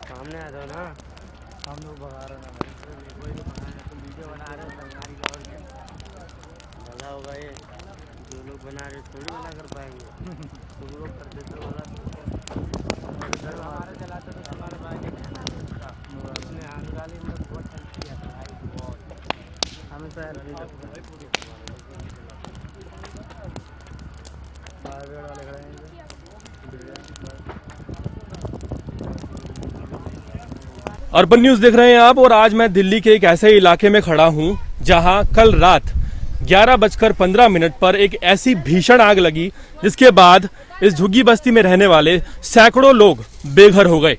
सामने आ जाओ ना, हम लोग भगा रहे ना भाई, कोई तो बना रहे, तुम वीडियो बना रहे हो सरकारी का, और क्या भला होगा ये, जो लोग बना रहे थोड़ी मना कर पाएंगे, तुम लोग कर देते हो भला, हमारे चलाते तो हमारे भाई उसने आने वाली में बहुत चलती है भाई, बहुत हमें तो वाले खड़े हैं। अर्बन न्यूज़ देख रहे हैं आप, और आज मैं दिल्ली के एक ऐसे इलाके में खड़ा हूं जहां कल रात 11:15 पर एक ऐसी भीषण आग लगी जिसके बाद इस झुग्गी बस्ती में रहने वाले सैकड़ों लोग बेघर हो गए।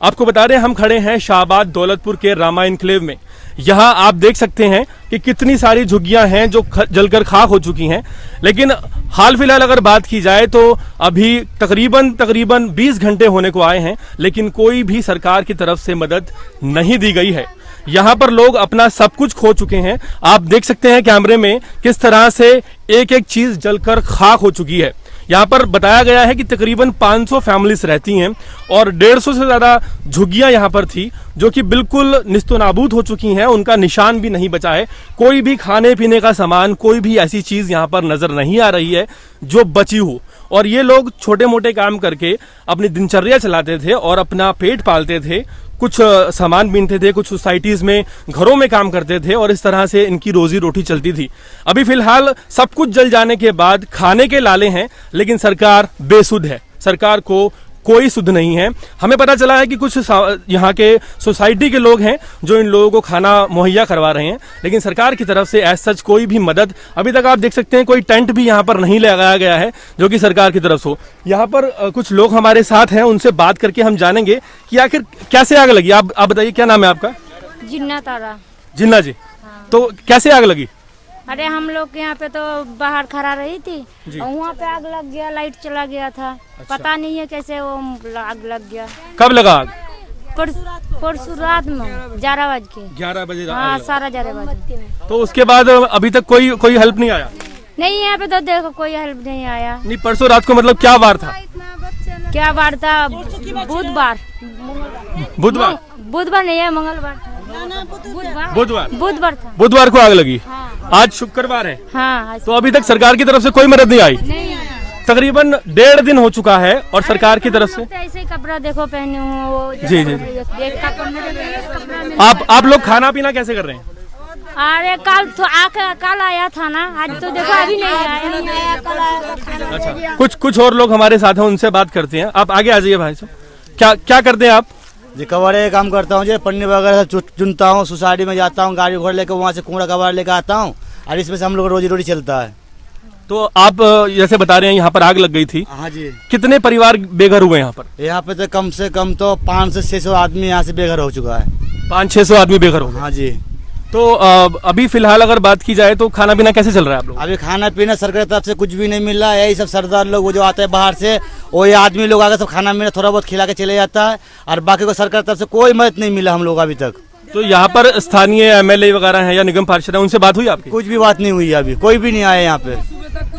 आपको बता रहे हैं, हम खड़े हैं शाहबाद दौलतपुर के रामा एन्क्लेव में। यहाँ आप देख सकते हैं कि कितनी सारी झुग्गियां हैं जो जलकर खाक हो चुकी हैं, लेकिन हाल फिलहाल अगर बात की जाए तो अभी तकरीबन 20 घंटे होने को आए हैं, लेकिन कोई भी सरकार की तरफ से मदद नहीं दी गई है। यहाँ पर लोग अपना सब कुछ खो चुके हैं। आप देख सकते हैं कैमरे में किस तरह से एक एक चीज जलकर खाक हो चुकी है। यहाँ पर बताया गया है कि तकरीबन 500 फैमिलीज रहती हैं और 150 से ज़्यादा झुग्गियाँ यहाँ पर थी जो कि बिल्कुल निस्तनाबूद हो चुकी हैं, उनका निशान भी नहीं बचा है। कोई भी खाने पीने का सामान, कोई भी ऐसी चीज़ यहाँ पर नज़र नहीं आ रही है जो बची हो। और ये लोग छोटे मोटे काम करके अपनी दिनचर्या चलाते थे और अपना पेट पालते थे, कुछ सामान बीनते थे, कुछ सोसाइटीज़ में घरों में काम करते थे और इस तरह से इनकी रोजी रोटी चलती थी। अभी फिलहाल सब कुछ जल जाने के बाद खाने के लाले हैं, लेकिन सरकार बेसुध है, सरकार को कोई सुध नहीं है। हमें पता चला है कि कुछ यहाँ के सोसाइटी के लोग हैं जो इन लोगों को खाना मुहैया करवा रहे हैं, लेकिन सरकार की तरफ से एज सच कोई भी मदद अभी तक, आप देख सकते हैं, कोई टेंट भी यहाँ पर नहीं लगाया गया है जो कि सरकार की तरफ से हो। यहाँ पर कुछ लोग हमारे साथ हैं, उनसे बात करके हम जानेंगे कि आखिर कैसे आग लगी। आप बताइए, क्या नाम है आपका? जिन्ना तारा। जिन्ना जी, हाँ। तो कैसे आग लगी? अरे हम लोग के यहाँ पे तो बाहर खड़ा रही थी और वहाँ पे आग लग गया, लाइट चला गया था। अच्छा। पता नहीं है कैसे वो आग लग गया। कब लगा आग? परसों रात में 11 बजे। हाँ, 11:30 बजे। तो उसके बाद अभी तक कोई हेल्प नहीं आया? नहीं, यहाँ पे तो देखो कोई हेल्प नहीं आया। नहीं, परसों रात को मतलब क्या वार था? क्या वार था? बुधवार नहीं है, मंगलवार था। बुधवार को आग लगी। हाँ। आज शुक्रवार है। हाँ, तो अभी तक सरकार की तरफ से कोई मदद नहीं आई? तकरीबन 1.5 दिन हो चुका है और सरकार की तरफ से ऐसे ही कपड़ा देखो पहने हूँ। जी। आप लोग खाना पीना कैसे कर रहे हैं? अरे कल आया था ना, आज तो देखो अभी नहीं आया। कल आया। अच्छा, कुछ और लोग हमारे साथ हैं, उनसे बात करते हैं। आप आगे आ जाइए भाई साहब। क्या करते हैं आप? जी, कबाड़े काम करता हूँ जी, पन्नी वगैरह चुनता हूँ, सोसाइटी में जाता हूँ, गाड़ी घोड़ा लेकर वहाँ से कूड़ा कबाड़ लेकर आता हूँ और इसमें से हम लोग रोजी रोटी चलता है। तो आप जैसे बता रहे हैं यहाँ पर आग लग गई थी। हाँ जी। कितने परिवार बेघर हुए यहाँ पर? यहाँ पे तो कम से कम तो 500 से 600 आदमी यहाँ से बेघर हो चुका है। 500-600 आदमी बेघर हो गए? हाँ जी। तो अभी फिलहाल अगर बात की जाए तो खाना पीना कैसे चल रहा है आप लोग? अभी खाना पीना सरकार की तरफ से कुछ भी नहीं मिल रहा है। यही सब सरदार लोग वो जो आते हैं बाहर से, वो ये आदमी लोग आगे सब खाना पीना थोड़ा बहुत खिला के चले जाता है और बाकी को सरकार की तरफ से कोई मदद नहीं मिला हम लोग अभी तक। तो यहाँ पर स्थानीय एमएलए वगैरह हैं या निगम पार्षद हैं, उनसे बात हुई आपकी? कुछ भी बात नहीं हुई, अभी कोई भी नहीं आया यहाँ पे,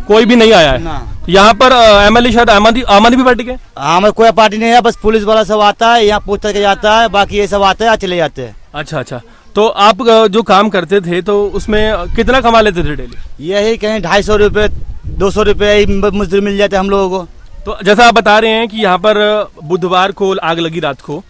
कोई भी नहीं आया है। यहाँ पर एमएलए शायद आम आदमी पार्टी के? हमें कोई पार्टी नहीं है, बस पुलिस वाला सब आता है, यहाँ पूछ के जाता है, बाकी ये सब आते हैं चले जाते हैं। अच्छा। तो आप जो काम करते थे तो उसमें कितना कमा लेते थे डेली? यही कहीं 250 रुपये 200 रुपये मजदूरी मिल जाते हम लोगों को। तो जैसा आप बता रहे हैं कि यहाँ पर बुधवार को आग लगी रात को,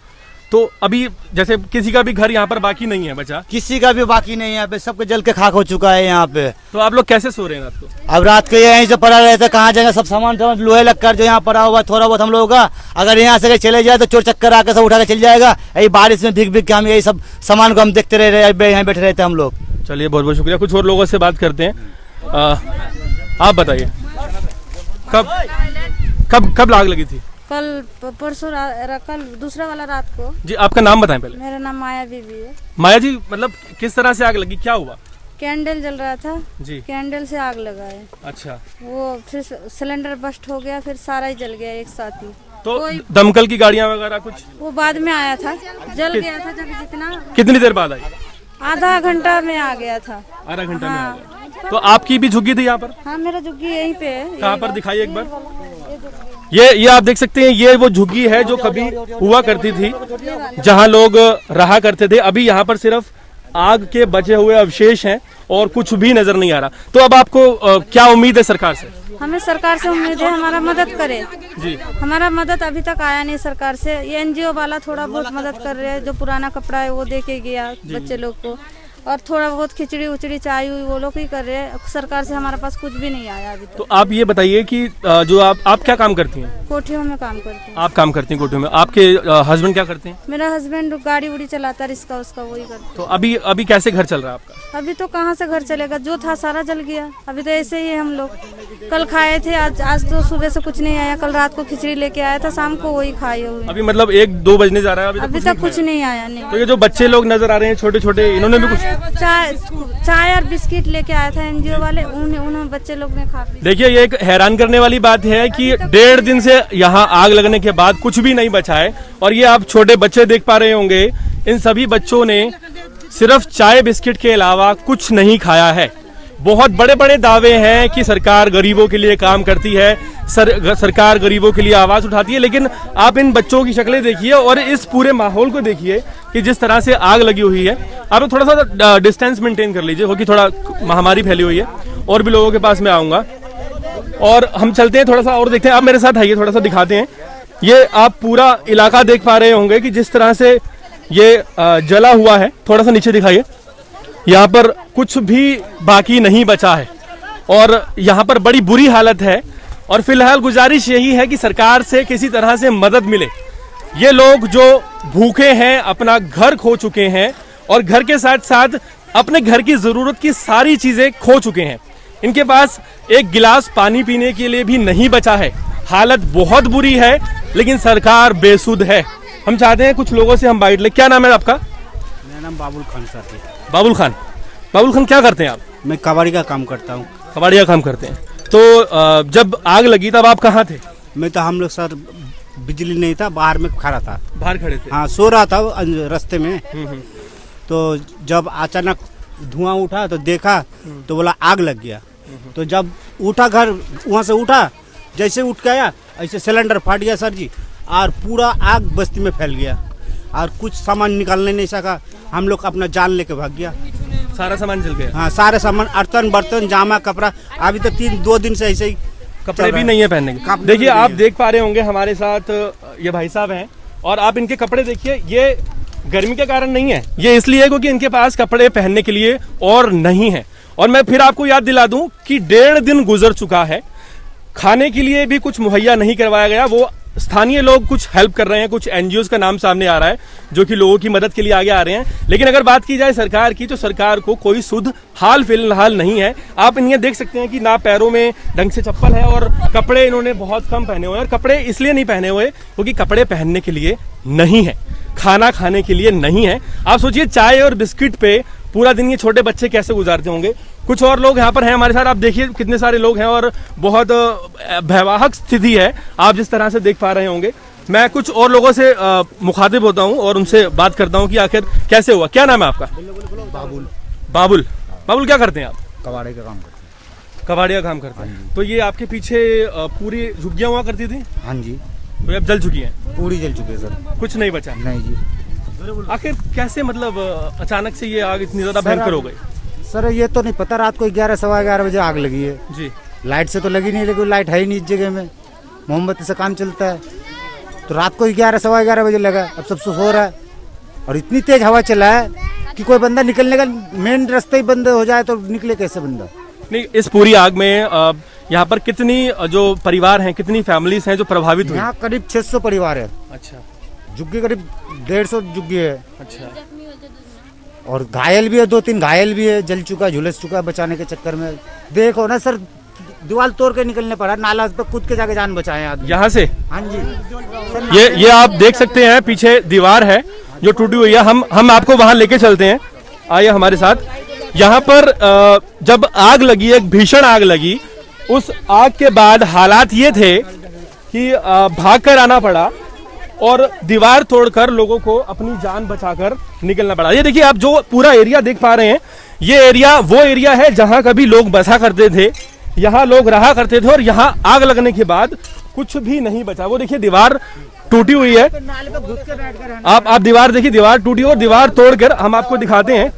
तो अभी जैसे किसी का भी घर यहाँ पर बाकी नहीं है बचा? किसी का भी बाकी नहीं है यहाँ पे, सबके जल के खाक हो चुका है यहाँ पे। तो आप लोग कैसे सो रहे हैं रात को? अब रात को यहीं से पड़ा रहता है, कहाँ जाएगा? सब सामान लोहे लगकर जो यहाँ पड़ा हुआ थोड़ा बहुत हम लोगों का, अगर यहाँ से चले जाए तो चोर चक्कर आकर सब उठा के चल जाएगा। यही बारिश में भीग के हम यही सब सामान को हम देखते रह रहे, यहाँ बैठे रहते हम लोग। चलिए, बहुत बहुत शुक्रिया। कुछ और लोगों से बात करते हैं। आप बताइए, कब आग लगी थी? परसों कल दूसरा वाला रात को। जी, आपका नाम बताएं पहले। मेरा नाम माया बीबी है। माया जी, मतलब किस तरह से आग लगी, क्या हुआ? कैंडल जल रहा था जी, कैंडल से आग लगा है। अच्छा। वो फिर सिलेंडर बस्ट हो गया, फिर सारा ही जल गया एक साथ ही। तो दमकल की गाड़ियाँ वगैरह कुछ? वो बाद में आया था, जल गया था जब जितना। कितनी देर बाद आई? आधा घंटा में आ गया था। आधा घंटा में आ गया। तो आपकी भी झुग्गी थी यहाँ पर? हाँ, मेरा झुग्गी यहीं पे है। कहाँ पर दिखाइए एक बार। ये आप देख सकते हैं, ये वो झुग्गी है जो कभी हुआ करती थी, जहाँ लोग रहा करते थे। अभी यहाँ पर सिर्फ आग के बचे हुए अवशेष हैं और कुछ भी नजर नहीं आ रहा। तो अब आपको क्या उम्मीद है सरकार से? हमें सरकार से उम्मीद है हमारा मदद करे जी। हमारा मदद अभी तक आया नहीं सरकार से। ये एनजीओ वाला थोड़ा बहुत मदद कर रहे हैं, जो पुराना कपड़ा है वो दे के गया बच्चे लोग को, और थोड़ा बहुत खिचड़ी उचड़ी चाय हुई वो लोग ही कर रहे हैं। सरकार से हमारे पास कुछ भी नहीं आया अभी तक। तो आप ये बताइए कि जो आप क्या काम करती हैं? कोठियों में काम करती हूँ। आप काम करती हैं कोठियों में। आपके हस्बैंड क्या करते हैं? मेरा हस्बैंड गाड़ी उड़ी चलाता है, रिक्शा उसका वही करता तो अभी कैसे घर चल रहा है आपका? है। अभी तो कहाँ से घर चलेगा, जो था सारा जल गया। अभी तो ऐसे ही है हम लोग। कल खाए थे, आज तो सुबह से कुछ नहीं आया। कल रात को खिचड़ी लेके आया था, शाम को वही खाए हुए। अभी मतलब 1-2 बजने जा रहा है, अभी तक कुछ नहीं आया। नहीं, तो ये जो बच्चे लोग नजर आ रहे हैं छोटे छोटे, इन्होंने भी कुछ चाय और बिस्किट लेके आया था एनजीओ वाले, उन्होंने बच्चे लोग ने खा पी। देखिए, ये एक हैरान करने वाली बात है कि 1.5 दिन से यहाँ आग लगने के बाद कुछ भी नहीं बचा है। और ये आप छोटे बच्चे देख पा रहे होंगे, इन सभी बच्चों ने सिर्फ चाय बिस्किट के अलावा कुछ नहीं खाया है। बहुत बड़े बड़े दावे हैं कि सरकार गरीबों के लिए काम करती है, सरकार गरीबों के लिए आवाज उठाती है, लेकिन आप इन बच्चों की शक्लें देखिए और इस पूरे माहौल को देखिए कि जिस तरह से आग लगी हुई है। आप लोग थोड़ा सा डिस्टेंस मेंटेन कर लीजिए, क्योंकि थोड़ा महामारी फैली हुई है। और भी लोगों के पास मैं आऊँगा और हम चलते हैं, थोड़ा सा और देखते हैं। आप मेरे साथ आइए, थोड़ा सा दिखाते हैं। ये आप पूरा इलाका देख पा रहे होंगे कि जिस तरह से ये जला हुआ है। थोड़ा सा नीचे दिखाइए, यहाँ पर कुछ भी बाकी नहीं बचा है और यहाँ पर बड़ी बुरी हालत है। और फिलहाल गुजारिश यही है कि सरकार से किसी तरह से मदद मिले। ये लोग जो भूखे हैं, अपना घर खो चुके हैं और घर के साथ साथ अपने घर की ज़रूरत की सारी चीज़ें खो चुके हैं। इनके पास एक गिलास पानी पीने के लिए भी नहीं बचा है। हालत बहुत बुरी है, लेकिन सरकार बेसुध है। हम चाहते हैं कुछ लोगों से हम बाइट लें। क्या नाम है आपका? मेरा नाम बाबुल खान सर है। बाबुल खान। बाबुल खान, क्या करते हैं आप? मैं कबाड़ी का काम करता हूँ। कबाड़ी का काम करते हैं। तो जब आग लगी तब आप कहाँ थे? मैं तो हम लोग सर बिजली नहीं था, बाहर में खड़ा था। बाहर खड़े थे? हाँ, सो रहा था रास्ते में। तो जब अचानक धुआं उठा तो देखा तो बोला आग लग गया। तो जब उठा, घर वहाँ से उठा, जैसे उठ के आया ऐसे सिलेंडर फट गया सर जी, और पूरा आग बस्ती में फैल गया और कुछ सामान निकालने नहीं सका। हम लोग अपना जान लेके भाग गया। सारा सामान जल गया? हाँ, सारे सामान, अर्तन बर्तन, जामा कपड़ा। अभी तो 2 दिन से ऐसे ही कपड़े भी नहीं है पहनने के। देखिए, आप देख पा रहे होंगे हमारे साथ ये भाई साहब हैं और आप इनके कपड़े देखिए। ये गर्मी के कारण नहीं है, ये इसलिए है क्योंकि इनके पास कपड़े पहनने के लिए और नहीं है। और मैं फिर आपको याद दिला दूं कि 1.5 दिन गुजर चुका है, खाने के लिए भी कुछ मुहैया नहीं करवाया गया। वो स्थानीय लोग कुछ हेल्प कर रहे हैं, कुछ एनजीओज का नाम सामने आ रहा है जो कि लोगों की मदद के लिए आगे आ रहे हैं। लेकिन अगर बात की जाए सरकार की, तो सरकार को कोई सुध हाल फिलहाल नहीं है। आप इन्हें देख सकते हैं कि ना पैरों में ढंग से चप्पल है और कपड़े इन्होंने बहुत कम पहने हुए हैं। और कपड़े इसलिए नहीं पहने हुए क्योंकि कपड़े पहनने के लिए नहीं है, खाना खाने के लिए नहीं है। आप सोचिए, चाय और बिस्किट पे पूरा दिन ये छोटे बच्चे कैसे गुजारते होंगे। कुछ और लोग यहाँ पर हैं हमारे साथ, आप देखिए कितने सारे लोग हैं और बहुत भयावह स्थिति है, आप जिस तरह से देख पा रहे होंगे। मैं कुछ और लोगों से मुखातिब होता हूँ और उनसे बात करता हूँ कि आखिर कैसे हुआ। क्या नाम है आपका? बाबुल। बाबुल। बाबुल, क्या करते हैं आप? कबाड़ी का काम करते हैं। कबाड़ी का काम करते हैं। तो ये आपके पीछे पूरी झुग्गियाँ हुआ करती थी? हाँ जी। तो ये अब जल चुकी हैं? पूरी जल चुकी है सर, कुछ नहीं बचा? नहीं जी। आखिर कैसे, मतलब अचानक से ये आग इतनी ज्यादा भयंकर हो गई? सर ये तो नहीं पता, रात को 11 सवा 11 बजे आग लगी है जी। लाइट से तो लगी नहीं, लेकिन लाइट है ही नहीं इस जगह में, मोमबत्ती से काम चलता है। तो रात को 11 सवा 11 बजे लगा, अब सब सो रहा है और इतनी तेज हवा चला है कि कोई बंदा निकलने का मेन रास्ता ही बंद हो जाए तो निकले कैसे बंदा? नहीं, इस पूरी आग में यहाँ पर कितनी जो परिवार हैं, कितनी फैमिलीज हैं जो प्रभावित हुई? यहाँ करीब 600 परिवार है। अच्छा। झुग्गी करीब 150 झुग्गी है। अच्छा। और घायल भी है, 2-3 घायल भी है, जल चुका, झुलस चुका बचाने के चक्कर में। देखो ना सर, दीवार तोड़ के निकलने पड़ा, नाला पे कूद के जाके जान बचाए आदमी यहाँ से। हाँ जी, ये आप देख सकते हैं, पीछे दीवार है जो टूटी हुई है। हम आपको वहां लेके चलते हैं, आइए हमारे साथ। यहाँ पर जब आग लगी, एक भीषण आग लगी, उस आग के बाद हालात ये थे कि भाग कर आना पड़ा और दीवार तोड़कर लोगों को अपनी जान बचाकर निकलना पड़ा। ये देखिए, आप जो पूरा एरिया देख पा रहे हैं, ये एरिया वो एरिया है जहां कभी लोग बसा करते थे, यहाँ लोग रहा करते थे और यहाँ आग लगने के बाद कुछ भी नहीं बचा। वो देखिए दीवार टूटी हुई है, आप दीवार देखिए, दीवार टूटी और दीवार तोड़कर हम आपको दिखाते हैं।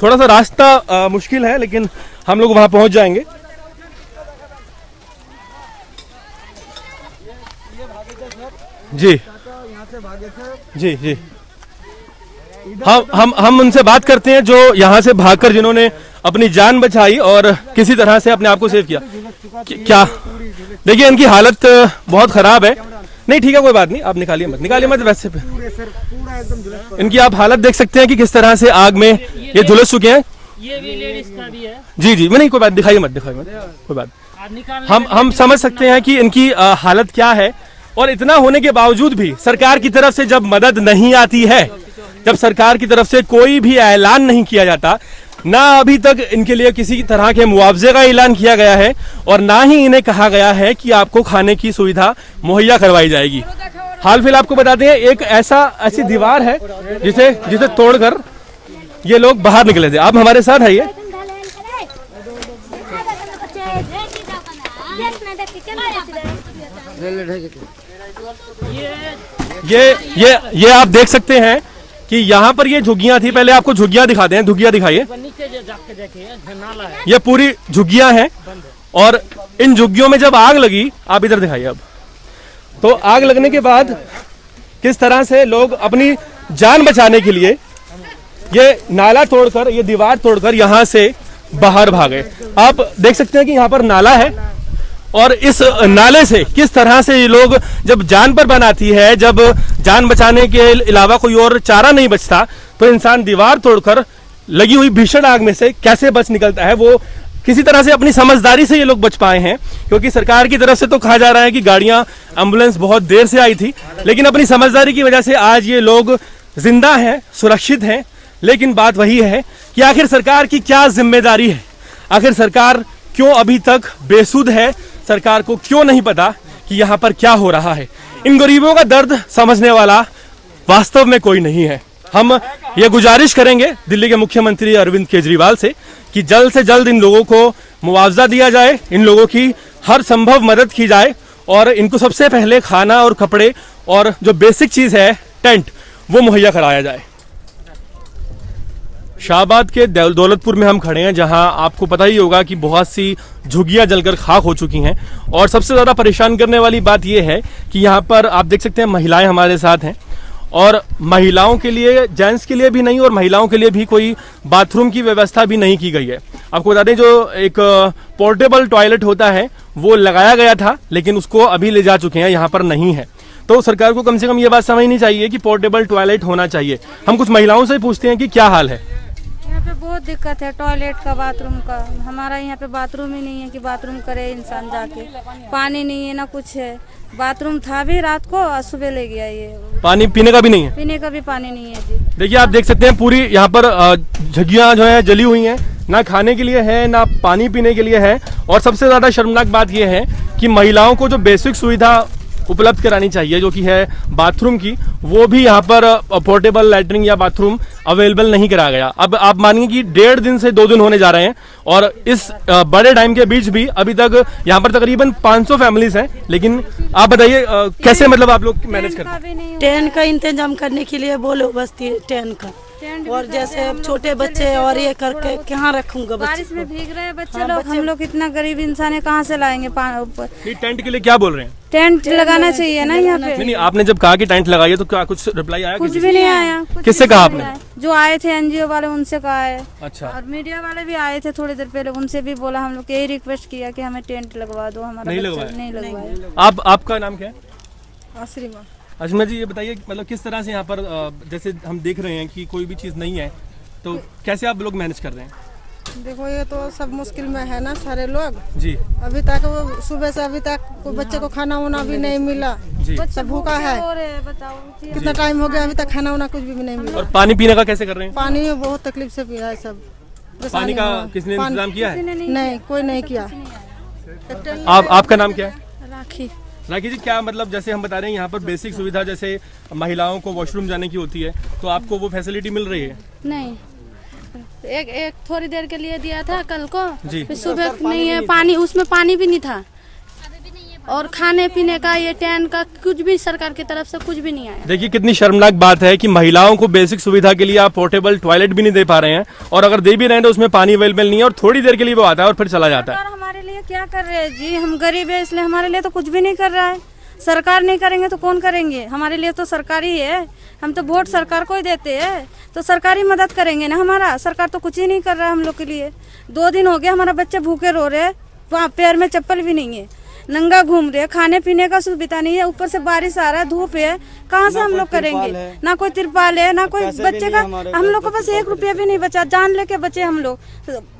थोड़ा सा रास्ता मुश्किल है लेकिन हम लोग वहां पहुंच जाएंगे। जी जी जी, हम उनसे बात करते हैं जो यहाँ से भागकर जिन्होंने अपनी जान बचाई और किसी तरह से अपने आप को सेव किया। क्या देखिए इनकी हालत बहुत खराब है। नहीं ठीक है कोई बात नहीं, आप निकालिए मत वैसे पे। इनकी आप हालत देख सकते हैं कि किस तरह से आग में ये झुलस चुके हैं। ये भी लेडीज का भी है। जी जी, नहीं कोई बात, दिखाइए मत कोई बात। हम समझ सकते हैं कि इनकी हालत क्या है और इतना होने के बावजूद भी सरकार की तरफ से जब मदद नहीं आती है, जब सरकार की तरफ से कोई भी ऐलान नहीं किया जाता, ना अभी तक इनके लिए किसी तरह के मुआवजे का ऐलान किया गया है और ना ही इन्हें कहा गया है कि आपको खाने की सुविधा मुहैया करवाई जाएगी। हाल फिलहाल आपको बताते हैं एक ऐसी दीवार है जिसे तोड़कर ये लोग बाहर निकले थे। आप हमारे साथ आइए। ये आप देख सकते हैं कि यहाँ पर ये झुग्गियां थी। पहले आपको झुग्गियां दिखाते हैं, झुग्गियां दिखाइए। ये पूरी झुग्गियां हैं और इन झुग्गियों में जब आग लगी, आप इधर दिखाइए अब, तो आग लगने के बाद किस तरह से लोग अपनी जान बचाने के लिए ये नाला तोड़कर, ये दीवार तोड़कर यहाँ से बाहर भागे। आप देख सकते हैं कि यहाँ पर नाला है और इस नाले से किस तरह से ये लोग, जब जान पर बनाती है, जब जान बचाने के अलावा कोई और चारा नहीं बचता, तो इंसान दीवार तोड़कर लगी हुई भीषण आग में से कैसे बच निकलता है। वो किसी तरह से अपनी समझदारी से ये लोग बच पाए हैं, क्योंकि सरकार की तरफ से तो कहा जा रहा है कि गाड़ियां, एम्बुलेंस बहुत देर से आई थी, लेकिन अपनी समझदारी की वजह से आज ये लोग जिंदा हैं, सुरक्षित हैं। लेकिन बात वही है कि आखिर सरकार की क्या जिम्मेदारी है, आखिर सरकार क्यों अभी तक बेसुध है, सरकार को क्यों नहीं पता कि यहाँ पर क्या हो रहा है। इन गरीबों का दर्द समझने वाला वास्तव में कोई नहीं है। हम ये गुजारिश करेंगे दिल्ली के मुख्यमंत्री अरविंद केजरीवाल से कि जल्द से जल्द इन लोगों को मुआवजा दिया जाए, इन लोगों की हर संभव मदद की जाए और इनको सबसे पहले खाना और कपड़े और जो बेसिक चीज़ है टेंट, वो मुहैया कराया जाए। शाहबाद के दौलतपुर में हम खड़े हैं, जहां आपको पता ही होगा कि बहुत सी झुग्गियां जलकर खाक हो चुकी हैं और सबसे ज़्यादा परेशान करने वाली बात यह है कि यहां पर आप देख सकते हैं महिलाएं हमारे साथ हैं और महिलाओं के लिए, जेंट्स के लिए भी नहीं और महिलाओं के लिए भी कोई बाथरूम की व्यवस्था भी नहीं की गई है। आपको बता दें, जो एक पोर्टेबल टॉयलेट होता है वो लगाया गया था, लेकिन उसको अभी ले जा चुके हैं, यहाँ पर नहीं है। तो सरकार को कम से कम ये बात समझनी चाहिए कि पोर्टेबल टॉयलेट होना चाहिए। हम कुछ महिलाओं से पूछते हैं कि क्या हाल है। यहाँ पे बहुत दिक्कत है टॉयलेट का, बाथरूम का। हमारा यहाँ पे बाथरूम ही नहीं है कि बाथरूम करे इंसान जाके। पानी नहीं है ना कुछ है। बाथरूम था भी रात को और सुबह ले गया। ये पानी पीने का भी नहीं है, पीने का भी पानी नहीं है जी। देखिए आप देख सकते हैं पूरी यहाँ पर झुग्गियाँ जो है जली हुई हैं, ना खाने के लिए है ना पानी पीने के लिए है। और सबसे ज़्यादा शर्मनाक बात यह है कि महिलाओं को जो बेसिक सुविधा उपलब्ध करानी चाहिए, जो कि है बाथरूम की, वो भी यहाँ पर पोर्टेबल लैट्रिन या बाथरूम अवेलेबल नहीं कराया गया। अब आप मानिए कि 1.5 दिन से 2 दिन होने जा रहे हैं और इस बड़े टाइम के बीच भी अभी तक यहाँ पर तकरीबन 500 फैमिलीज हैं। लेकिन आप बताइए कैसे, मतलब आप लोग मैनेज करते हैं? टेंट का इंतजाम करने के लिए बोलो, बस टेंट का। और जैसे अब छोटे बच्चे और ये करके कहाँ रखूंगा? बारिश में भीग रहे हैं बच्चे लोग। हम लोग इतना गरीब इंसान है, कहाँ से लाएंगे? टेंट के लिए क्या बोल रहे हैं? टेंट लगाना चाहिए ना यहाँ पे। नहीं, आपने जब कहा कि टेंट लगाइए तो क्या कुछ रिप्लाई आया? कुछ भी नहीं आया। किससे कहा आपने? जो आए थे एनजीओ वाले, उनसे कहा है। अच्छा। और मीडिया वाले भी आए थे थोड़ी देर पहले, उनसे भी बोला। हम लोग यही रिक्वेस्ट किया कि हमें टेंट लगवा दो। हमारा नहीं लगवाया। आपका नाम क्या है? आश्रिमा। अजमा जी, ये बताइए मतलब किस तरह से यहाँ पर जैसे हम देख रहे हैं कि कोई भी चीज़ नहीं है, तो कैसे आप लोग मैनेज कर रहे हैं? देखो ये तो सब मुश्किल में है ना सारे लोग जी। अभी तक वो सुबह से अभी तक कोई बच्चे को खाना वाना भी नहीं मिला जी। सब भूखा है। कितना टाइम हो गया अभी तक खाना वाना कुछ भी नहीं मिला। और पानी पीने का कैसे कर रहे हैं? पानी बहुत तकलीफ से पी रहा है सब। पानी का किसने इंतजाम किया है? नहीं, कोई नहीं किया। आपका नाम क्या है? राखी। राखी जी, क्या मतलब जैसे हम बता रहे हैं यहाँ पर बेसिक सुविधा, जैसे महिलाओं को वॉशरूम जाने की होती है, तो आपको वो फैसिलिटी मिल रही है? नहीं, एक थोड़ी देर के लिए दिया था कल को, जी। फिर सुबह नहीं है पानी, उसमें पानी भी नहीं था, और खाने पीने का ये टैन का कुछ भी सरकार की तरफ से कुछ भी नहीं आया। देखिए कितनी शर्मनाक बात है कि महिलाओं को बेसिक सुविधा के लिए आप पोर्टेबल टॉयलेट भी नहीं दे पा रहे हैं, और अगर दे भी रहे हैं तो उसमें पानी अवेलेबल नहीं है, और थोड़ी देर के लिए वो आता है और फिर चला जाता है। सरकार हमारे लिए क्या कर रहे हैं जी? हम गरीब है इसलिए हमारे लिए तो कुछ भी नहीं कर रहा है। सरकार नहीं करेंगे तो कौन करेंगे? हमारे लिए तो सरकार ही है, हम तो वोट सरकार को ही देते हैं, तो सरकारी मदद करेंगे ना हमारा। सरकार तो कुछ ही नहीं कर रहा हम लोग के लिए। 2 दिन हो गए हमारा बच्चे भूखे रो रहे हैं, वहाँ पैर में चप्पल भी नहीं है, नंगा घूम रहे, खाने पीने का सुविधा नहीं है, ऊपर से बारिश आ रहा है, धूप है, कहाँ से हम लोग करेंगे? ना कोई तिरपाल है, ना कोई बच्चे का, हम लोग के पास 1 रुपया भी नहीं बचा, जान लेके बचे हम लोग।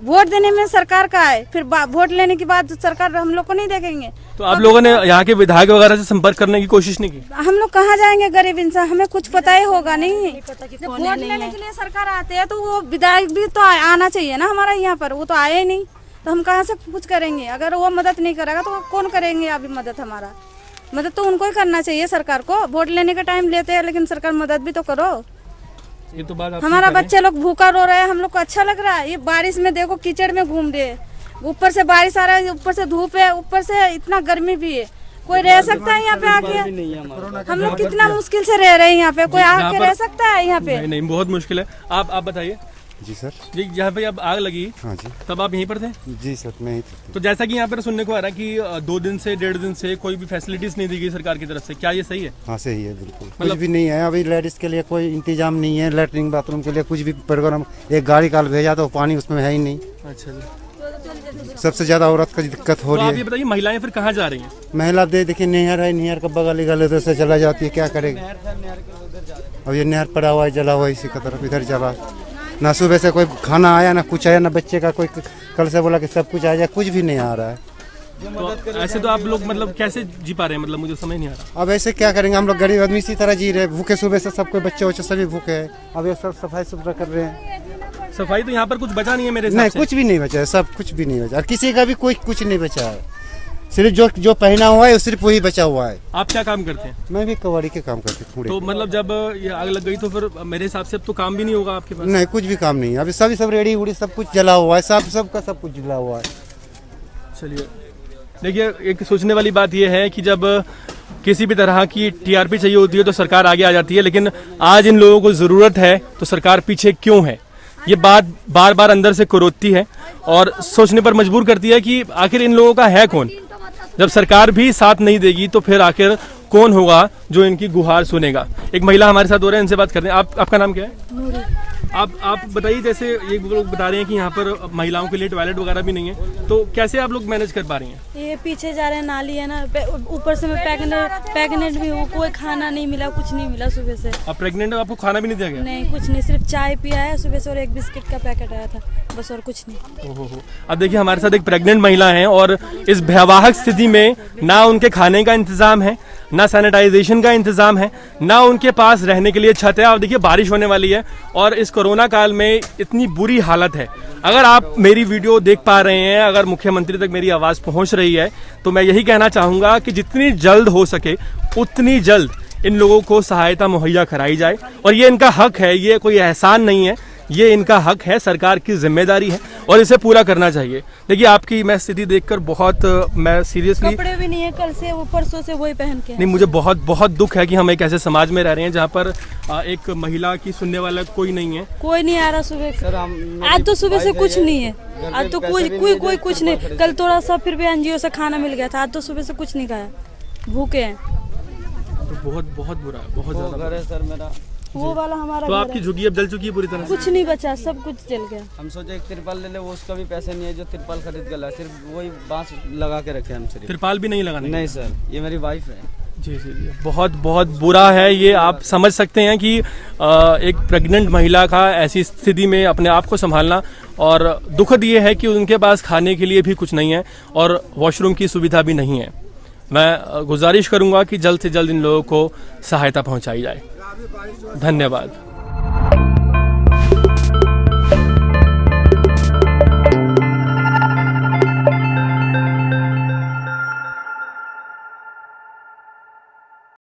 वोट देने में सरकार का है, फिर वोट लेने के बाद सरकार हम लोग को नहीं देखेंगे। तो आप लोगों ने यहाँ के विधायक वगैरह से संपर्क करने की कोशिश नहीं की? हम लोग कहाँ जाएंगे? गरीब इंसान, हमें कुछ पता ही होगा नहीं। जब वोट लेने के लिए सरकार आते हैं तो वो विधायक भी तो आना चाहिए ना हमारा यहाँ पर, वो तो आए ही नहीं, तो हम कहाँ से कुछ करेंगे? अगर वो मदद नहीं करेगा तो कौन करेंगे? अभी मदद हमारा, मदद तो उनको ही करना चाहिए सरकार को। वोट लेने का टाइम लेते हैं लेकिन सरकार मदद भी तो करो। ये तो बात हमारा बच्चे लोग भूखा रो रहे हैं, हम लोग को अच्छा लग रहा है। ये बारिश में देखो कीचड़ में घूम रहे, ऊपर से बारिश आ रहा है, ऊपर से धूप है, ऊपर से इतना गर्मी भी है। कोई रह सकता है यहाँ पे आके? हम लोग कितना मुश्किल से रह रहे हैं यहाँ पे, कोई आके रह सकता है यहाँ पे? नहीं, बहुत मुश्किल है। आप बताइए। जी सर। जी, यहाँ पे अब आग लगी, हाँ जी, तब आप यहीं पर थे? जी सर, मैं ही तो जैसा कि यहाँ पर सुनने को आ रहा है कि 2 दिन से 1.5 दिन से कोई भी फैसिलिटीज नहीं दी गई सरकार की तरफ से, क्या ये सही है? हाँ सही है, बिल्कुल कुछ भी नहीं है। अभी लेडीज के लिए कोई इंतजाम नहीं है, लेटरिन बाथरूम के लिए कुछ भी प्रोग्राम। एक गाड़ी काल भेजा तो पानी उसमें है ही नहीं। अच्छा जी। सबसे ज्यादा औरत का दिक्कत हो तो रही आप है। ये बताइए महिलाएं फिर कहाँ जा रही हैं? महिला देखिए नहर है, नहर का बगल उधर से चला जाती है, क्या करेगी? अब ये नहर पड़ा हुआ है, जला हुआ है, इसी का तरफ इधर चला। ना सुबह से कोई खाना आया, ना कुछ आया, ना बच्चे का कोई कल से बोला कि सब कुछ आ जाए, कुछ भी नहीं आ रहा है। तो ऐसे तो आप लोग मतलब कैसे जी पा रहे हैं? मतलब मुझे समझ नहीं आ रहा। अब ऐसे क्या करेंगे? हम लोग गरीब आदमी इसी तरह जी रहे हैं, भूखे सुबह से, सबको बच्चे वच्चे सभी भूखे हैं। अब ये सब सफाई सुथरा कर रहे हैं। सफाई तो यहाँ पर कुछ बचा नहीं है मेरे हिसाब नहीं, से। कुछ भी नहीं बचा है, सब कुछ भी नहीं बचा, और किसी का भी कोई कुछ नहीं बचा है। सिर्फ जो पहना हुआ है सिर्फ वही बचा हुआ है। आप क्या काम करते हैं? मैं भी कबाड़ी के काम करती हूँ। तो मतलब जब ये आग लग गई तो फिर मेरे हिसाब से अब तो काम भी नहीं होगा आपके पास? नहीं, कुछ भी काम नहीं है। अभी सब रेडी उड़ी सब कुछ जला हुआ है, सबका सब कुछ जला हुआ है। चलिए, देखिए एक सोचने वाली बात यह है कि जब किसी भी तरह की टीआरपी चाहिए होती है तो सरकार आगे आ जाती है, लेकिन आज इन लोगों को ज़रूरत है तो सरकार पीछे क्यों है? ये बात बार बार अंदर से कुरोदती है और सोचने पर मजबूर करती है कि आखिर इन लोगों का है कौन? जब सरकार भी साथ नहीं देगी तो फिर आखिर कौन होगा जो इनकी गुहार सुनेगा? एक महिला हमारे साथ हो रहे हैं, इनसे बात करते हैं। आपका नाम क्या है? आप बताइए, जैसे ये लोग बता रहे हैं कि यहाँ पर महिलाओं के लिए टॉयलेट वगैरह भी नहीं है, तो कैसे आप लोग मैनेज कर पा रही हैं? ये पीछे जा रहे हैं, नाली है ना, ऊपर से मैं प्रेग्नेंट भी हूँ, कोई खाना नहीं मिला, कुछ नहीं मिला सुबह से। आप प्रेग्नेंट हो, आपको खाना भी नहीं दिया गया? नहीं, कुछ नहीं, सिर्फ चाय पिया है सुबह से और एक बिस्किट का पैकेट आया था, बस, और कुछ नहीं। ओहो। अब देखिए हमारे साथ एक प्रेग्नेंट महिला है और इस भयावह स्थिति में ना उनके खाने का इंतजाम है, ना सैनिटाइजेशन का इंतजाम है, ना उनके पास रहने के लिए छत है। और देखिए बारिश होने वाली है और इस कोरोना काल में इतनी बुरी हालत है। अगर आप मेरी वीडियो देख पा रहे हैं, अगर मुख्यमंत्री तक मेरी आवाज़ पहुंच रही है, तो मैं यही कहना चाहूँगा कि जितनी जल्द हो सके उतनी जल्द इन लोगों को सहायता मुहैया कराई जाए। और ये इनका हक है, ये कोई एहसान नहीं है, ये इनका हक है, सरकार की जिम्मेदारी है और इसे पूरा करना चाहिए। देखिए आपकी मैं स्थिति देखकर बहुत मैं सीरियसली, कपड़े भी नहीं है, कल से वो परसों से वही पहन के। नहीं, मुझे बहुत बहुत दुख है कि हम एक ऐसे समाज में रह रहे हैं जहाँ पर एक महिला की सुनने वाला कोई नहीं है। कोई नहीं आ रहा सुबह। आज तो सुबह से कुछ नहीं है, आज तो कोई कुछ नहीं। कल थोड़ा सा फिर भी एनजीओ से खाना मिल गया था, आज तो सुबह से कुछ नहीं खाया, भूखे हैं। तो बहुत बहुत बुरा है, बहुत ज्यादा घर है सर मेरा, वो वाला हमारा तो घर आपकी है। झुग्गी अब जल चुकी है पूरी तरह से? कुछ नहीं बचा, सब कुछ जल गया। हम सोचे एक तिरपाल ले ले, वो उसका भी पैसे नहीं है जो तिरपाल खरीद कर लाए, सिर्फ वही बांस लगा के रखे हम सिर्फ। तिरपाल भी नहीं लगाने? नहीं सर, ये मेरी वाइफ है। जी जी जी, बहुत बहुत बुरा है ये। आप समझ सकते हैं कि एक प्रेग्नेंट महिला का ऐसी स्थिति में अपने आप को संभालना, और दुखद ये है कि उनके पास खाने के लिए भी कुछ नहीं है और वॉशरूम की सुविधा भी नहीं है। मैं गुजारिश करूंगा कि जल्द से जल्द इन लोगों को सहायता पहुंचाई जाए। धन्यवाद।